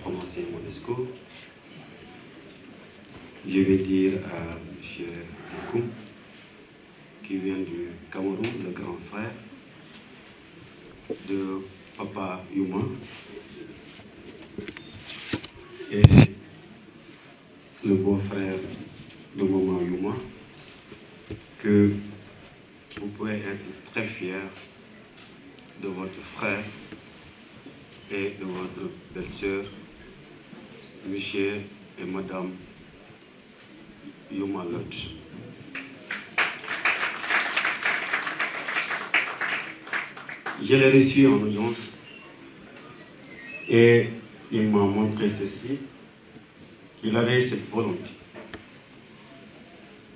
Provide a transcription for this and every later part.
prononcer mon discours. Je vais dire à M. Koum, qui vient du Cameroun, le grand frère de Papa Yuma, et le beau-frère de Maman Yuma, que vous pouvez être très fiers de votre frère et de votre belle-sœur, Monsieur et Madame Yuma Lodge. Je l'ai reçu en audience et il m'a montré ceci, qu'il avait cette volonté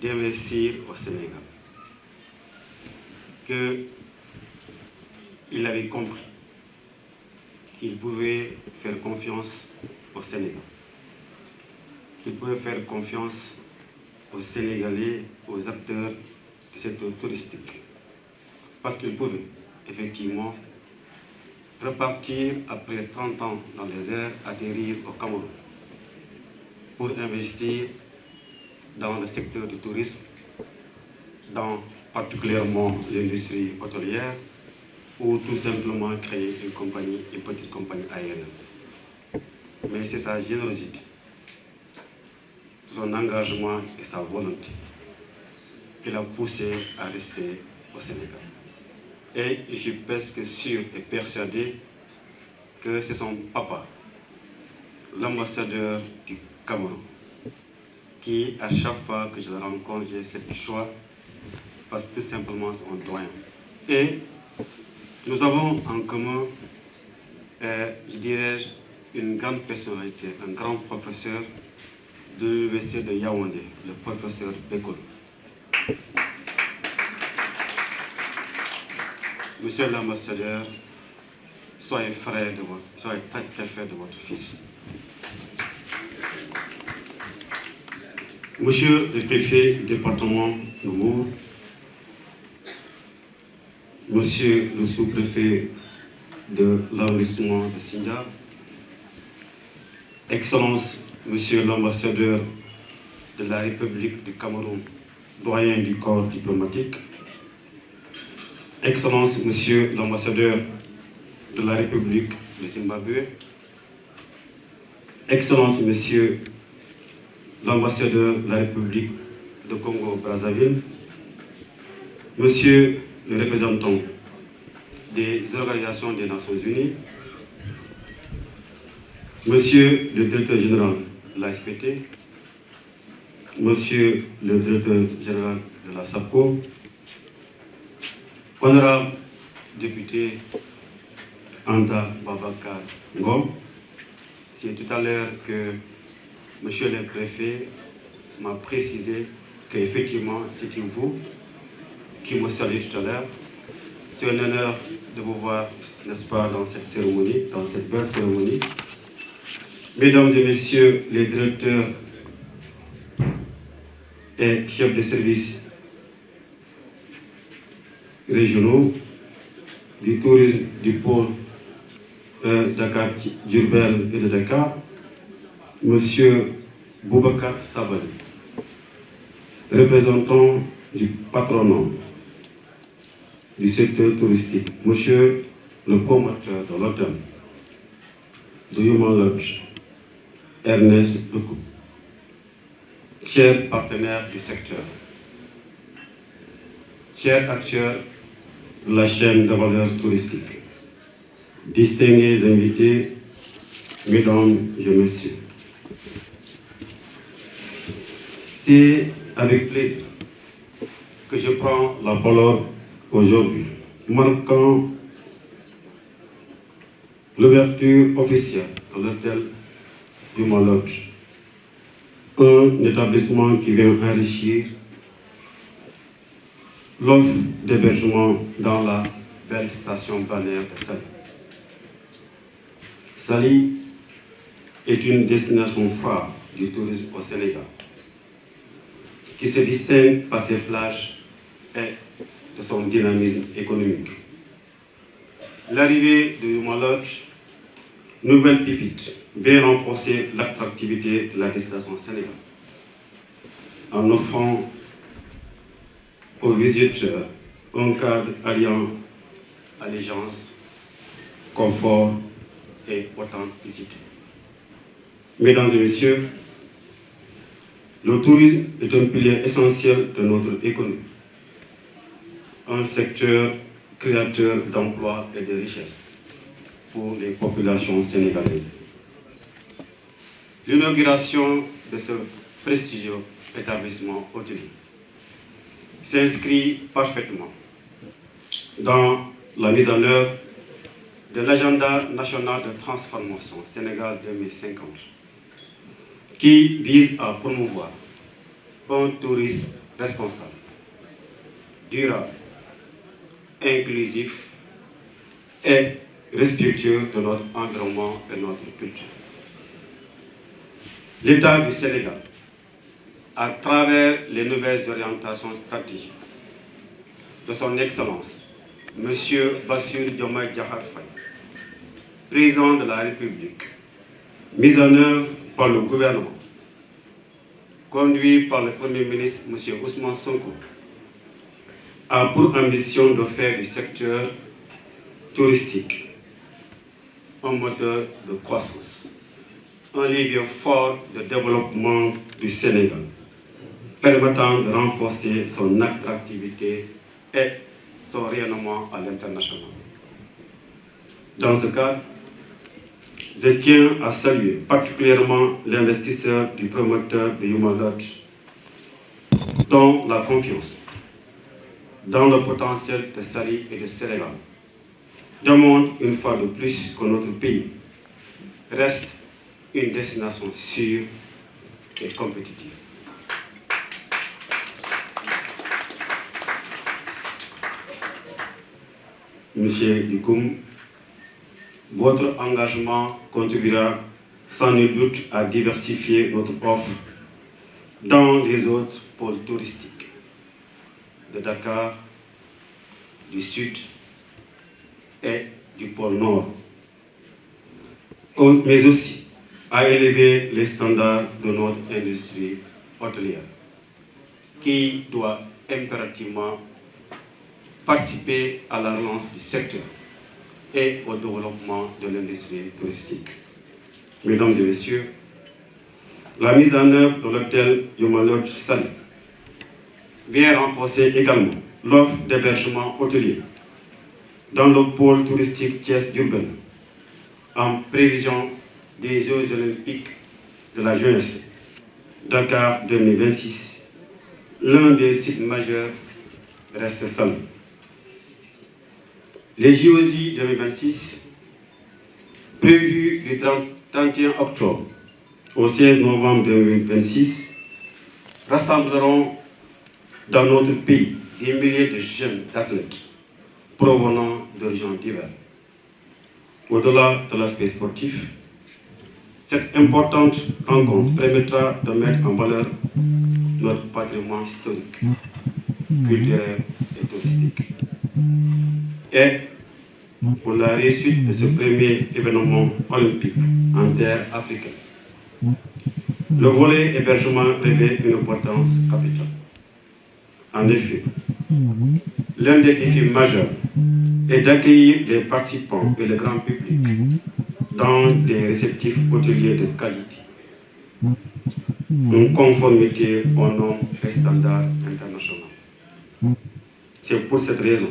d'investir au Sénégal, qu'il avait compris qu'il pouvait faire confiance au Sénégal, qu'il pouvait faire confiance aux Sénégalais, aux acteurs du secteur touristique, parce qu'il pouvait effectivement repartir après 30 ans dans les airs, atterrir au Cameroun pour investir dans le secteur du tourisme, dans particulièrement l'industrie hôtelière, ou tout simplement créer une petite compagnie aérienne. Mais c'est sa générosité, son engagement et sa volonté qui l'a poussé à rester au Sénégal. Et je suis presque sûr et persuadé que c'est son papa, l'ambassadeur du Cameroun, qui, à chaque fois que je le rencontre, j'ai ce choix, parce que tout simplement c'est un doyen. Et nous avons en commun, je dirais, une grande personnalité, un grand professeur de l'université de Yaoundé, le professeur Bekol. Monsieur l'ambassadeur, soyez très très fiers de votre fils. Monsieur le préfet du département de Mour, monsieur le sous-préfet de l'arrondissement de Sinda, Excellence, monsieur l'ambassadeur de la République du Cameroun, doyen du corps diplomatique, Excellence, monsieur l'ambassadeur de la République de Zimbabwe, Excellence, monsieur l'ambassadeur de la République de Congo-Brazzaville, monsieur le représentant des organisations des Nations Unies, monsieur le directeur général de la SPT, monsieur le directeur général de la SAPCO, honorable député Anta Babakar Ngom, c'est tout à l'heure que monsieur le préfet m'a précisé qu'effectivement c'était vous qui me saluez tout à l'heure. C'est un honneur de vous voir, n'est-ce pas, dans cette cérémonie, dans cette belle cérémonie. Mesdames et messieurs les directeurs et chefs de service régionaux du tourisme du pôle Dakar, Diourbel et de Dakar, monsieur Boubacar Sabali, représentant du patronat du secteur touristique, monsieur le promoteur de l'hôtel de Yuma Lodge, Ernest Lecoup, chers partenaires du secteur, chers acteurs de la chaîne de valeur touristique, distingués invités, mesdames et messieurs, c'est avec plaisir que je prends la parole aujourd'hui, marquant l'ouverture officielle de l'hôtel Yuma Lodge, un établissement qui vient enrichir l'offre d'hébergement dans la belle station balnéaire de Saly. Saly est une destination phare du tourisme au Sénégal, qui se distingue par ses plages et de son dynamisme économique. L'arrivée de Yuma Lodge nouvelle pépite vient renforcer l'attractivité de la destination sénégalaise en offrant aux visiteurs un cadre alliant allégeance, confort et authenticité. Mesdames et messieurs, le tourisme est un pilier essentiel de notre économie, un secteur créateur d'emplois et de richesses pour les populations sénégalaises. L'inauguration de ce prestigieux établissement hôtelier s'inscrit parfaitement dans la mise en œuvre de l'agenda national de transformation Sénégal 2050, qui vise à promouvoir un tourisme responsable, durable, inclusif et respectueux de notre environnement et notre culture. L'État du Sénégal, à travers les nouvelles orientations stratégiques de son Excellence, M. Bassirou Diomaye Diakhar Faye, président de la République, mise en œuvre par le gouvernement, conduit par le Premier ministre M. Ousmane Sonko, a pour ambition de faire du secteur touristique un moteur de croissance, un levier fort de développement du Sénégal, permettant de renforcer son attractivité et son rayonnement à l'international. Dans ce cadre, je tiens à saluer particulièrement l'investisseur du promoteur de Yuma Lodge, dont la confiance dans le potentiel de Saly et de Sénégal démontre une fois de plus que notre pays reste une destination sûre et compétitive. Monsieur Dikoum, votre engagement contribuera sans nul doute à diversifier notre offre dans les autres pôles touristiques de Dakar, du Sud et du pôle Nord, mais aussi à élever les standards de notre industrie hôtelière, qui doit impérativement participer à la relance du secteur et au développement de l'industrie touristique. Mesdames et messieurs, la mise en œuvre de l'hôtel Yuma Lodge Saly vient renforcer également l'offre d'hébergement hôtelier dans le pôle touristique Thiès-Diourbel en prévision des Jeux olympiques de la jeunesse Dakar 2026. L'un des sites majeurs reste Saly. Les JOJ 2026, prévus du 31 octobre au 16 novembre 2026, rassembleront dans notre pays des milliers de jeunes athlètes provenant d'horizons divers. Au-delà de l'aspect sportif, cette importante rencontre permettra de mettre en valeur notre patrimoine historique, culturel et touristique. Et pour la réussite de ce premier événement olympique en terre africaine, le volet hébergement revêt une importance capitale. En effet, l'un des défis majeurs est d'accueillir les participants et le grand public dans des réceptifs hôteliers de qualité, en conformité aux normes et standards internationaux. C'est pour cette raison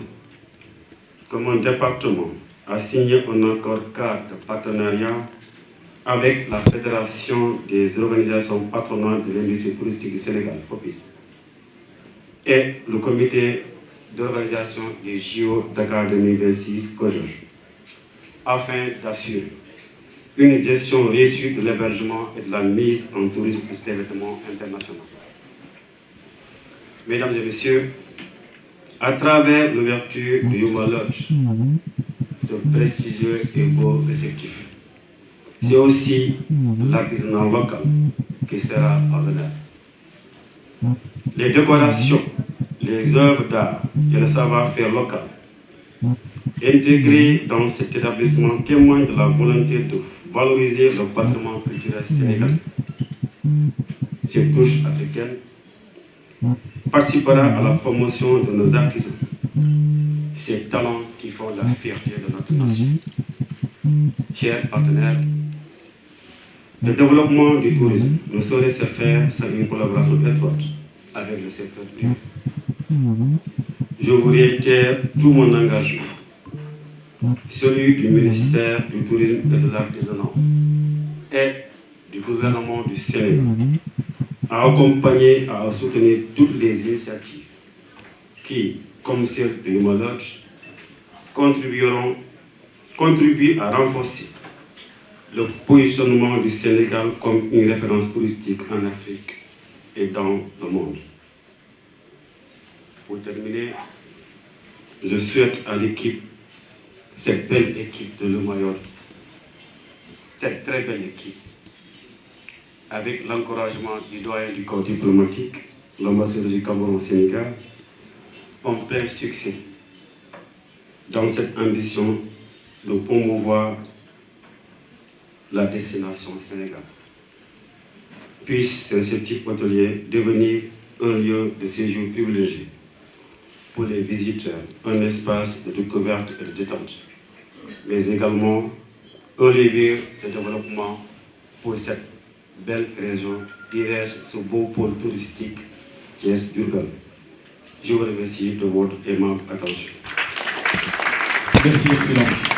que mon département a signé un accord cadre de partenariat avec la Fédération des organisations patronales de l'industrie touristique du Sénégal, FOPIS, et le comité d'organisation des JO Dakar 2026, COJOJ, afin d'assurer une gestion réussie de l'hébergement et de la mise en tourisme de cet événement international. Mesdames et messieurs, à travers l'ouverture de Yuma Lodge, ce prestigieux et beau réceptif, c'est aussi l'artisanat local qui sera à l'honneur. Les décorations, les œuvres d'art et le savoir-faire local intégrés dans cet établissement témoignent de la volonté valoriser le patrimoine culturel sénégalais, ses touches africaines, participera à la promotion de nos artisans, ces talents qui font la fierté de notre nation. Chers partenaires, le développement du tourisme ne saurait se faire sans une collaboration étroite avec le secteur privé. Je vous réitère tout mon engagement, celui du ministère du Tourisme et de l'Artisanat et du gouvernement du Sénégal, à accompagner et à soutenir toutes les initiatives qui, comme celle de Yuma Lodge, contribuent à renforcer le positionnement du Sénégal comme une référence touristique en Afrique et dans le monde. Pour terminer, je souhaite à l'équipe, cette belle équipe de l'Umayor, cette très belle équipe, avec l'encouragement du doyen du corps diplomatique, l'ambassadeur du Cameroun au Sénégal, en plein succès dans cette ambition de promouvoir la destination Sénégal. Puisse ce type hôtelier devenir un lieu de séjour privilégié pour les visiteurs, un espace de découverte et de détente, mais également un lieu de développement pour cette belle région, dirais-je, ce beau pôle touristique qui est Diourbel. Je vous remercie de votre aimable attention. Merci, Excellence.